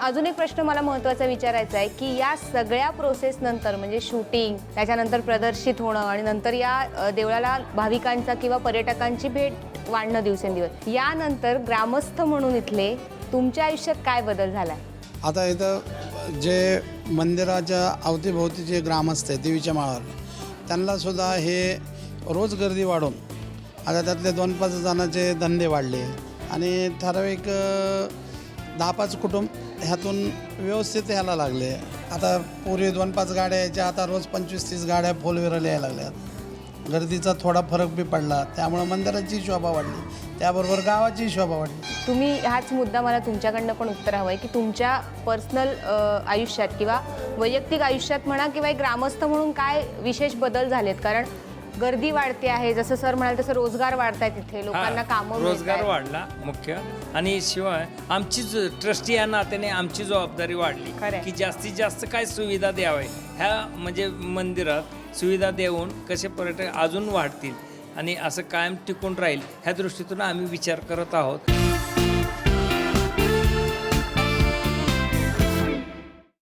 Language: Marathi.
अजून एक प्रश्न मला महत्त्वाचा विचारायचा आहे की या सगळ्या प्रोसेस नंतर म्हणजे शूटिंग, त्याच्यानंतर प्रदर्शित होणं आणि नंतर या देवळाला भाविकांचा किंवा पर्यटकांची भेट वाढणं दिवसेंदिवस, यानंतर ग्रामस्थ म्हणून इथले तुमच्या आयुष्यात काय बदल झालाय? आता इथं जे मंदिराच्या अवतीभोवती जे ग्रामस्थ आहे देवीच्या माळावर, त्यांनासुद्धा हे रोज गर्दी वाढून आता त्यातले 2-5 जणांचे धंदे वाढले आणि ठराविक 10-5 कुटुंब ह्यातून व्यवस्थित यायला लागले. आता पूर्वी 2-5 गाड्या यायच्या, आता रोज 25-30 गाड्या फोर व्हीलर यायला लागल्यात. गर्दीचा थोडा फरक बी पडला, त्यामुळे मंदिराची शोभा वाढली, त्याबरोबर गावाची शोभा वाढली. तुम्ही हाच मुद्दा मला तुमच्याकडनं पण उत्तर हवं आहे की तुमच्या पर्सनल आयुष्यात किंवा वैयक्तिक आयुष्यात म्हणा किंवा एक ग्रामस्थ म्हणून काय विशेष बदल झालेत? कारण गर्दी वाढते आहे, जसं सर म्हणाले तसं रोजगार वाढताय, तिथे लोकांना कामं रोजगार वाढला मुख्य, आणि शिवाय आमची ट्रस्टी या नात्याने आमची जबाबदारी वाढली की जास्तीत जास्त काय सुविधा द्यावे, ह्या म्हणजे मंदिरात सुविधा देऊन कसे पर्यटक अजून वाढतील आणि असं कायम टिकून राहील ह्या दृष्टीतून आम्ही विचार करत आहोत.